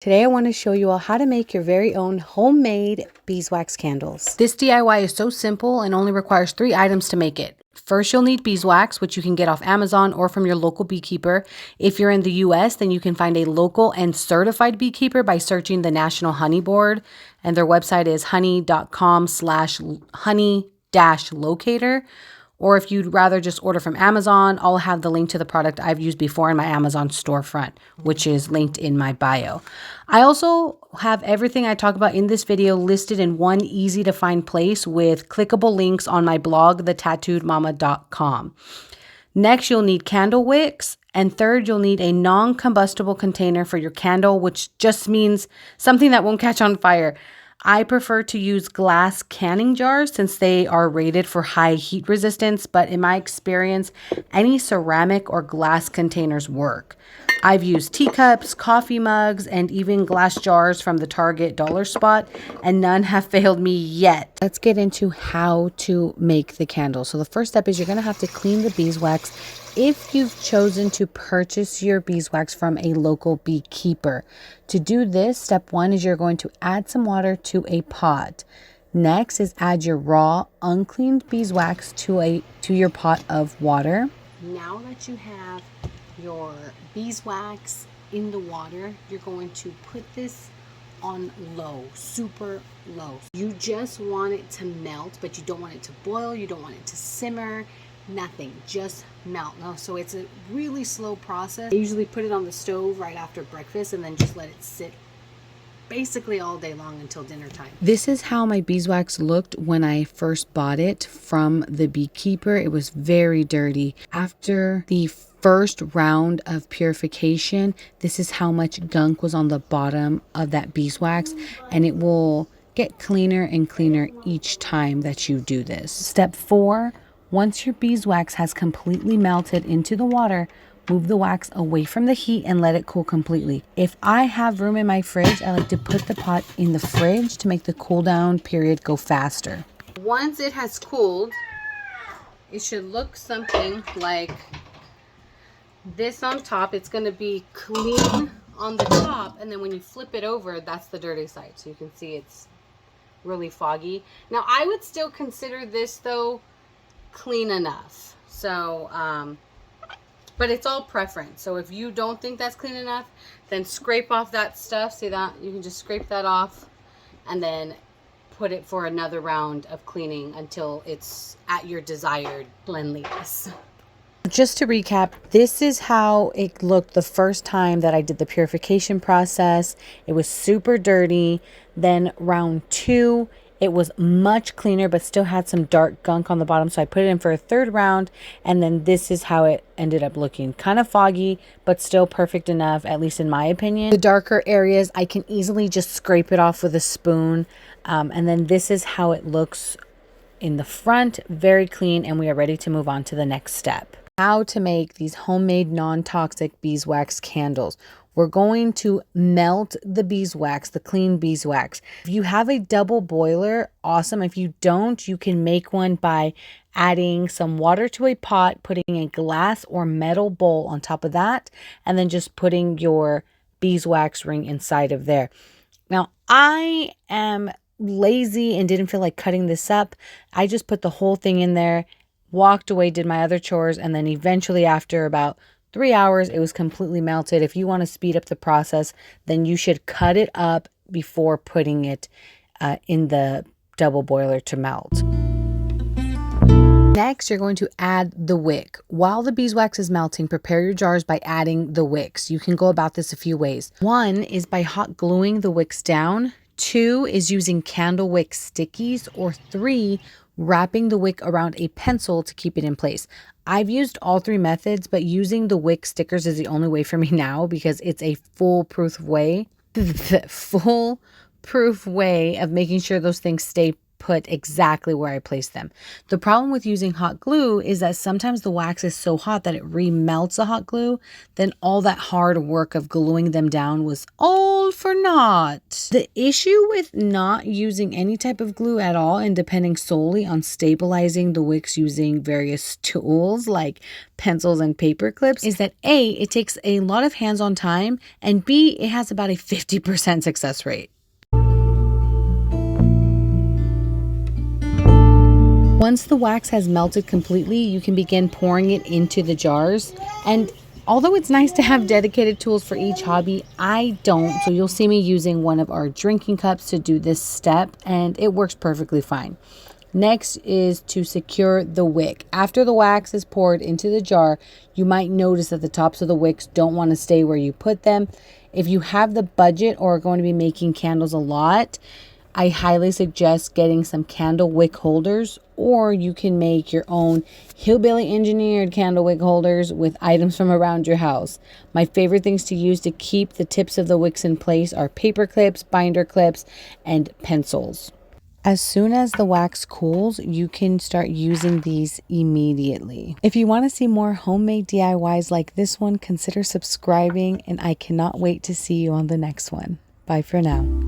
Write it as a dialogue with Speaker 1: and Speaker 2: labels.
Speaker 1: Today I want to show you all how to make your very own homemade beeswax candles. This DIY is so simple and only requires 3 items to make it. First, you'll need beeswax, which you can get off Amazon or from your local beekeeper. If you're in the US, then you can find a local and certified beekeeper by searching the National Honey Board, and their website is honey.com/honey-locator. Or if you'd rather just order from Amazon, I'll have the link to the product I've used before in my Amazon storefront, which is linked in my bio. I also have everything I talk about in this video listed in one easy to find place with clickable links on my blog, thetattooedmama.com. Next, you'll need candle wicks. And third, you'll need a non-combustible container for your candle, which just means something that won't catch on fire. I prefer to use glass canning jars since they are rated for high heat resistance, but in my experience, any ceramic or glass containers work. I've used teacups, coffee mugs, and even glass jars from the Target dollar spot, and none have failed me yet. Let's get into how to make the candle. So the first step is you're going to have to clean the beeswax if you've chosen to purchase your beeswax from a local beekeeper. To do this, step 1 is you're going to add some water to a pot. Next is add your raw, uncleaned beeswax to your pot of water. Now that you have your beeswax in the water, you're going to put this on low, super low. You just want it to melt, but you don't want it to boil, you don't want it to simmer. Nothing, just melt. No, so it's a really slow process. I usually put it on the stove right after breakfast and then just let it sit basically all day long until dinner time. This is how my beeswax looked when I first bought it from the beekeeper. It was very dirty. After the first round of purification, this is how much gunk was on the bottom of that beeswax, and it will get cleaner and cleaner each time that you do this. Step 4. Once your beeswax has completely melted into the water, move the wax away from the heat and let it cool completely. If I have room in my fridge, I like to put the pot in the fridge to make the cool down period go faster. Once it has cooled, it should look something like this on top. It's going to be clean on the top, and then when you flip it over, that's the dirty side. So you can see it's really foggy. Now, I would still consider this, though, clean enough. So but it's all preference. So if you don't think that's clean enough, then scrape off that stuff. See that? You can just scrape that off and then put it for another round of cleaning until it's at your desired cleanliness. Just to recap, this is how it looked the first time that I did the purification process. It was super dirty. Then round 2, it was much cleaner, but still had some dark gunk on the bottom. So I put it in for a third round, and then this is how it ended up looking. Kind of foggy, but still perfect enough, at least in my opinion. The darker areas, I can easily just scrape it off with a spoon. And then this is how it looks in the front, very clean, and we are ready to move on to the next step. How to make these homemade non-toxic beeswax candles. We're going to melt the beeswax, the clean beeswax. If you have a double boiler, awesome. If you don't, you can make one by adding some water to a pot, putting a glass or metal bowl on top of that, and then just putting your beeswax ring inside of there. Now, I am lazy and didn't feel like cutting this up. I just put the whole thing in there, walked away, did my other chores, and then eventually after about 3 hours, it was completely melted. If you want to speed up the process, then you should cut it up before putting it in the double boiler to melt. Next, you're going to add the wick. While the beeswax is melting, prepare your jars by adding the wicks. You can go about this a few ways. 1 is by hot gluing the wicks down. 2 is using candle wick stickies. Or 3, wrapping the wick around a pencil to keep it in place. I've used all 3 methods, but using the wick stickers is the only way for me now because it's a foolproof way of making sure those things stay put exactly where I placed them. The problem with using hot glue is that sometimes the wax is so hot that it remelts the hot glue. Then all that hard work of gluing them down was all for naught. The issue with not using any type of glue at all and depending solely on stabilizing the wicks using various tools like pencils and paper clips is that A, it takes a lot of hands-on time, and B, it has about a 50% success rate. Once the wax has melted completely, you can begin pouring it into the jars. And although it's nice to have dedicated tools for each hobby, I don't. So you'll see me using one of our drinking cups to do this step, and it works perfectly fine. Next is to secure the wick. After the wax is poured into the jar, you might notice that the tops of the wicks don't want to stay where you put them. If you have the budget or are going to be making candles a lot, I highly suggest getting some candle wick holders, or you can make your own hillbilly engineered candle wick holders with items from around your house. My favorite things to use to keep the tips of the wicks in place are paper clips, binder clips, and pencils. As soon as the wax cools, you can start using these immediately. If you want to see more homemade DIYs like this one, consider subscribing, and I cannot wait to see you on the next one. Bye for now.